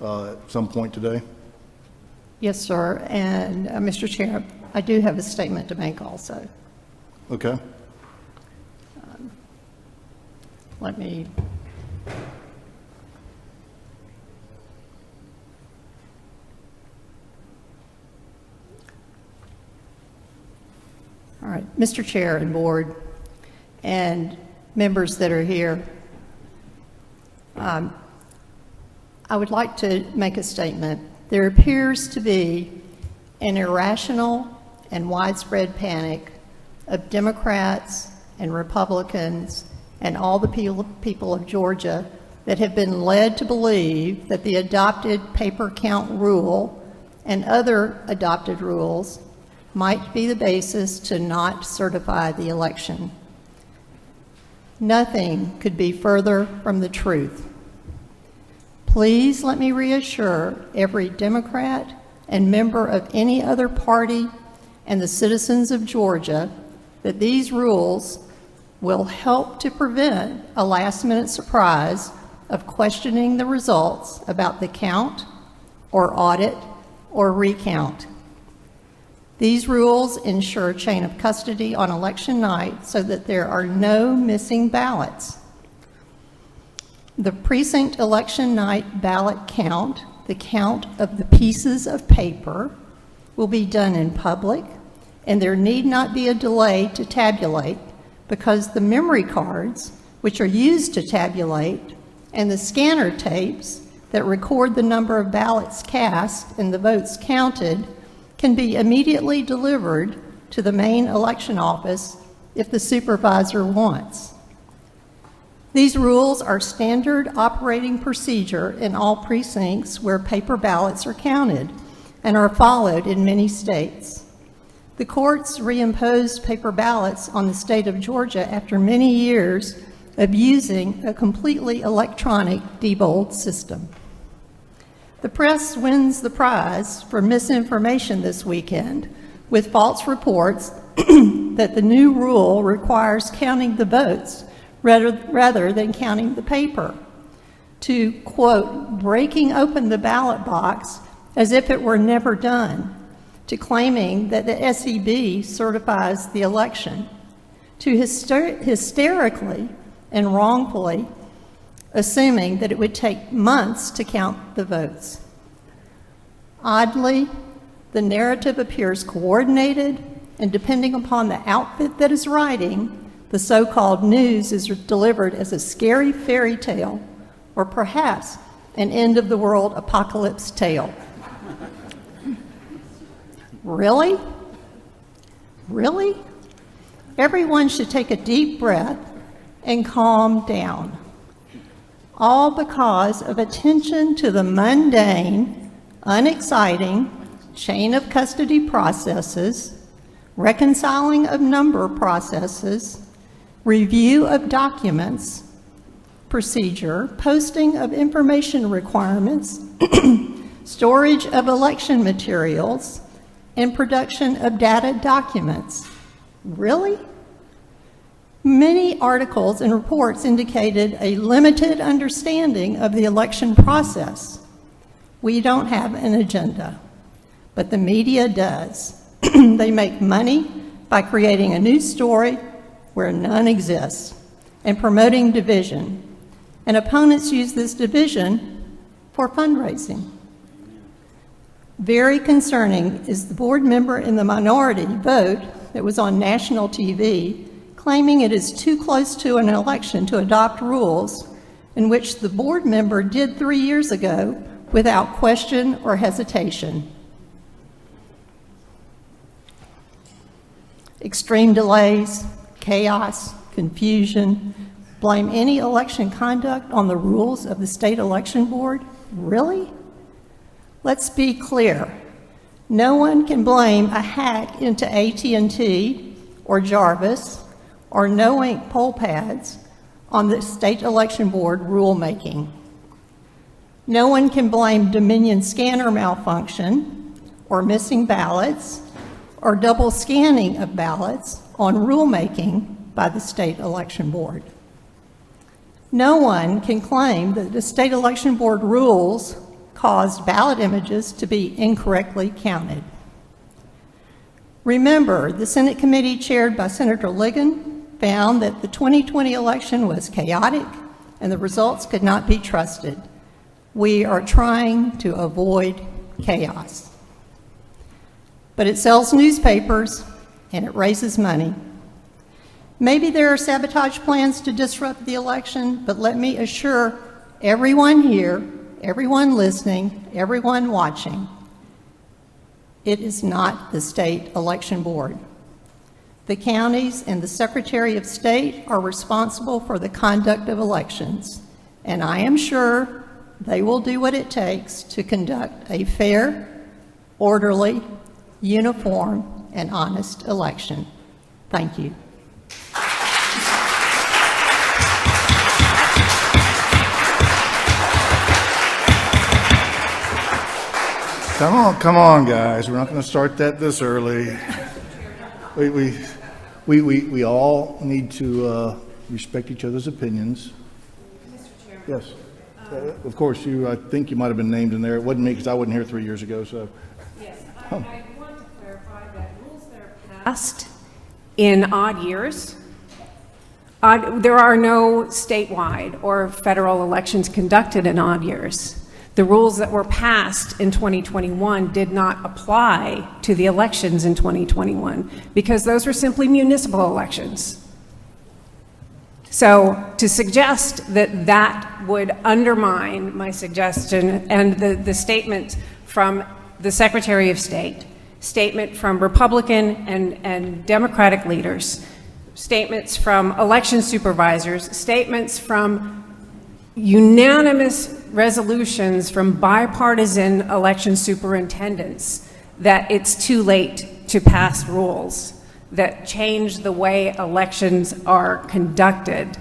at some point today? Yes, sir. And Mr. Chair, I do have a statement to make also. Okay. Let me. All right, Mr. Chair and Board and members that are here, I would like to make a statement. There appears to be an irrational and widespread panic of Democrats and Republicans and all the people of Georgia that have been led to believe that the adopted paper count rule and other adopted rules might be the basis to not certify the election. Nothing could be further from the truth. Please let me reassure every Democrat and member of any other party and the citizens of Georgia that these rules will help to prevent a last-minute surprise of questioning the results about the count or audit or recount. These rules ensure a chain of custody on election night so that there are no missing ballots. The precinct election night ballot count, the count of the pieces of paper, will be done in public, and there need not be a delay to tabulate because the memory cards, which are used to tabulate, and the scanner tapes that record the number of ballots cast and the votes counted can be immediately delivered to the main election office if the supervisor wants. These rules are standard operating procedure in all precincts where paper ballots are counted and are followed in many states. The courts reimposed paper ballots on the state of Georgia after many years of using a completely electronic Diebold system. The press wins the prize for misinformation this weekend with false reports that the new rule requires counting the votes rather than counting the paper, to, quote, breaking open the ballot box as if it were never done, to claiming that the SEB certifies the election, to hysterically and wrongfully assuming that it would take months to count the votes. Oddly, the narrative appears coordinated, and depending upon the outfit that is writing, the so-called news is delivered as a scary fairy tale, or perhaps an end-of-the-world apocalypse tale. Really? Really? Everyone should take a deep breath and calm down. All because of attention to the mundane, unexciting chain of custody processes, reconciling of number processes, review of documents, procedure, posting of information requirements, storage of election materials, and production of data documents. Really? Many articles and reports indicated a limited understanding of the election process. We don't have an agenda, but the media does. They make money by creating a news story where none exists and promoting division. And opponents use this division for fundraising. Very concerning is the board member in the minority vote that was on national TV claiming it is too close to an election to adopt rules in which the board member did 3 years ago without question or hesitation. Extreme delays, chaos, confusion, blame any election conduct on the rules of the state election board? Really? Let's be clear. No one can blame a hack into AT&T or Jarvis or no-ink poll pads on the state election board rulemaking. No one can blame Dominion scanner malfunction or missing ballots or double scanning of ballots on rulemaking by the state election board. No one can claim that the state election board rules caused ballot images to be incorrectly counted. Remember, the Senate committee chaired by Senator Ligon found that the 2020 election was chaotic and the results could not be trusted. We are trying to avoid chaos. But it sells newspapers and it raises money. Maybe there are sabotage plans to disrupt the election, but let me assure everyone here, everyone listening, everyone watching, it is not the state election board. The counties and the Secretary of State are responsible for the conduct of elections, and I am sure they will do what it takes to conduct a fair, orderly, uniform, and honest election. Thank you. Come on, guys. We're not going to start that this early. We all need to respect each other's opinions. Mr. Chairman. Yes. Of course, I think you might have been named in there. It wasn't me because I wasn't here 3 years ago. So. Yes, I want to clarify that rules that are passed in odd years, there are no statewide or federal elections conducted in odd years. The rules that were passed in 2021 did not apply to the elections in 2021 because those were simply municipal elections. So to suggest that that would undermine my suggestion and the statement from the Secretary of State, statement from Republican and Democratic leaders, statements from election supervisors, statements from unanimous resolutions from bipartisan election superintendents that it's too late to pass rules that change the way elections are conducted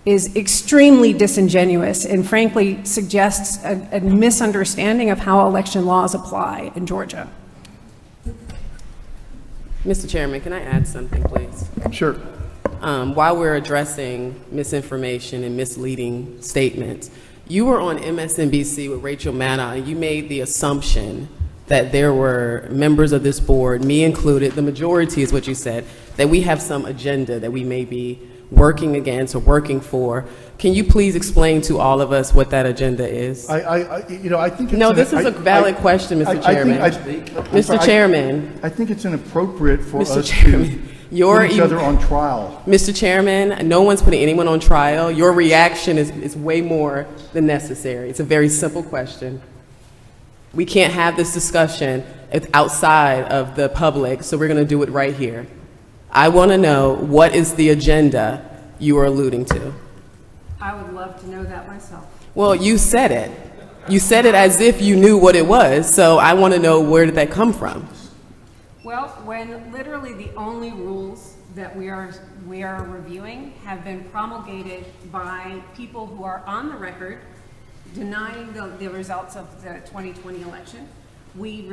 is extremely disingenuous and frankly suggests a misunderstanding of how election laws apply in Georgia. Mr. Chairman, can I add something, please? Sure. While we're addressing misinformation and misleading statements, you were on MSNBC with Rachel Maddow, and you made the assumption that there were members of this board, me included, the majority is what you said, that we have some agenda that we may be working against or working for. Can you please explain to all of us what that agenda is? I think. No, this is a valid question, Mr. Chairman. Mr. Chairman. I think it's inappropriate for Mr. us Chairman, to put each other on trial. Mr. Chairman, no one's putting anyone on trial. Your reaction is way more than necessary. It's a very simple question. We can't have this discussion outside of the public, so we're going to do it right here. I want to know, what is the agenda you are alluding to? I would love to know that myself. Well, you said it. You said it as if you knew what it was, so I want to know, where did that come from? Well, when literally the only rules that we are reviewing have been promulgated by people who are on the record denying the results of the 2020 election, we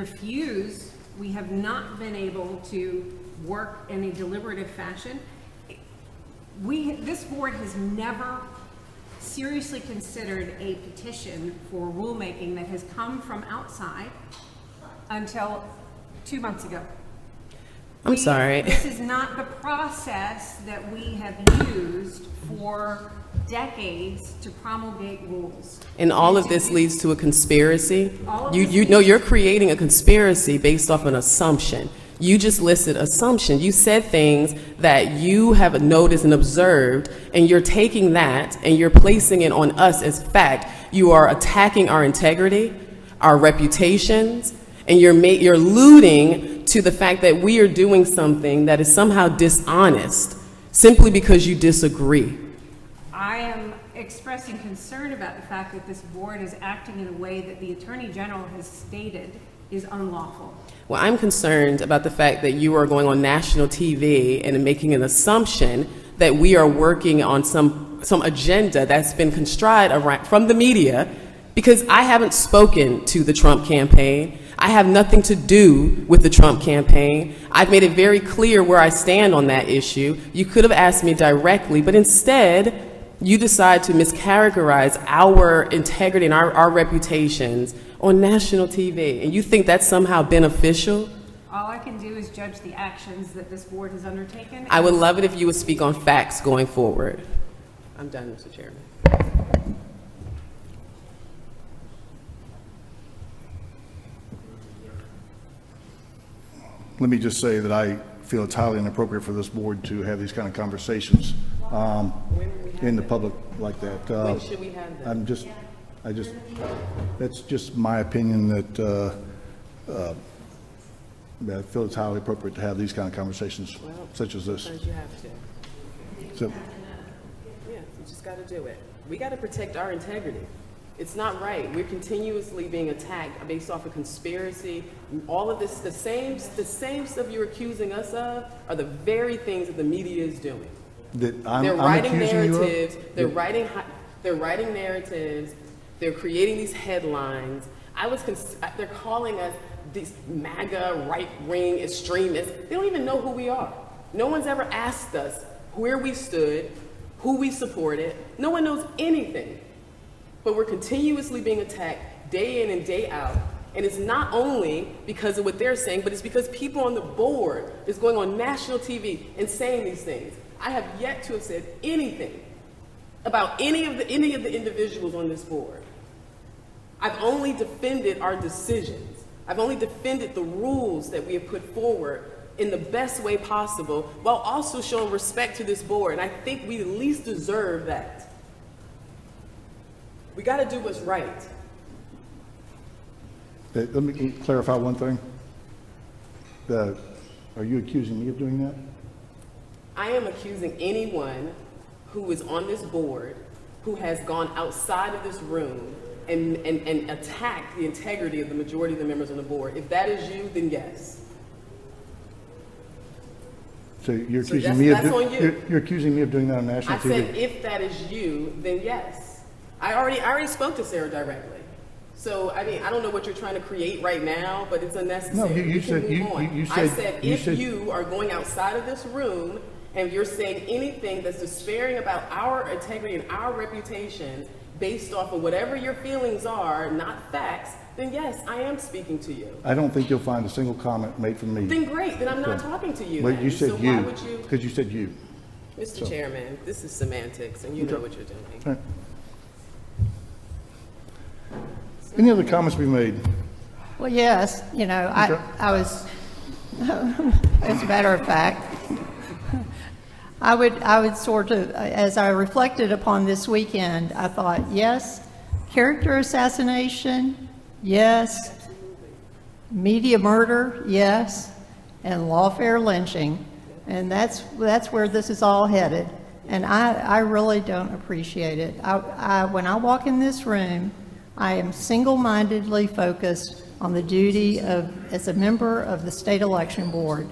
have not been able to work in a deliberative fashion. This board has never seriously considered a petition for rulemaking that has come from outside until 2 months ago. I'm sorry. This is not the process that we have used for decades to promulgate rules. And all of this leads to a conspiracy? You know, you're creating a conspiracy based off an assumption. You just listed assumptions. You said things that you have noticed and observed, and you're taking that and you're placing it on us as fact. You are attacking our integrity, our reputations, and you're alluding to the fact that we are doing something that is somehow dishonest simply because you disagree. I am expressing concern about the fact that this board is acting in a way that the Attorney General has stated is unlawful. Well, I'm concerned about the fact that you are going on national TV and making an assumption that we are working on some agenda that's been contrived from the media, because I haven't spoken to the Trump campaign. I have nothing to do with the Trump campaign. I've made it very clear where I stand on that issue. You could have asked me directly, but instead, You decide to mischaracterize our integrity and our reputations on national TV, and you think that's somehow beneficial? All I can do is judge the actions that this board has undertaken. I would love it if you would speak on facts going forward. I'm done, Mr. Chairman. Let me just say that I feel it's highly inappropriate for this board to have these kind of conversations in the public like that. When should we have them? That's just my opinion that I feel it's highly appropriate to have these kind of conversations such as this. Sometimes you have to. So, Yeah, you just got to do it. We got to protect our integrity. It's not right. We're continuously being attacked based off of conspiracy. All of this, the same stuff you're accusing us of are the very things that the media is doing. that They're I'm writing accusing you of? narratives. They're writing narratives. They're creating these headlines. They're calling us these MAGA right-wing extremists. They don't even know who we are. No one's ever asked us where we stood, who we supported. No one knows anything. But we're continuously being attacked day in and day out. And it's not only because of what they're saying, but it's because people on the board is going on national TV and saying these things. I have yet to have said anything about any of the individuals on this board. I've only defended our decisions. I've only defended the rules that we have put forward in the best way possible, while also showing respect to this board. And I think we at least deserve that. We got to do what's right. Let me clarify one thing. Are you accusing me of doing that? I am accusing anyone who is on this board who has gone outside of this room and attacked the integrity of the majority of the members on the board. If that is you, then yes. So you're So accusing me of that's on you. you're accusing me of doing that on national I TV? said if that is you, then yes. I already spoke to Sarah directly. So, I mean, I don't know what you're trying to create right now, but it's unnecessary. No, you We can said- move you- on. you I said- said you if said- you are going outside of this room and you're saying anything that's despairing about our integrity and our reputation based off of whatever your feelings are, not facts, then yes, I am speaking to you. I don't think you'll find a single comment made from me. Then great, then I'm not So- talking to you. But then. you said so you, why would you? because you said you. Mr. Chairman, this is semantics and you know Okay. what you're doing. All right. Any other comments to be made? Well, yes, Okay. I was, as a matter of fact, I would sort of, as I reflected upon this weekend, I thought, yes, character assassination, yes, media murder, yes, and lawfare lynching. And that's where this is all headed. And I really don't appreciate it. When I walk in this room, I am single-mindedly focused on the duty as a member of the State Election Board.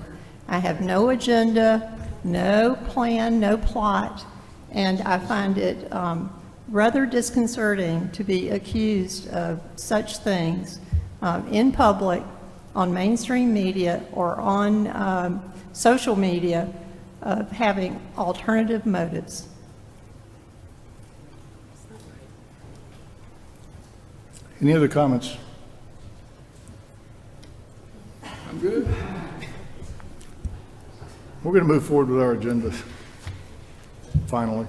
I have no agenda, no plan, no plot, and I find it rather disconcerting to be accused of such things in public, on mainstream media, or on social media of having alternative motives. Any other comments? I'm good. We're going to move forward with our agenda, finally.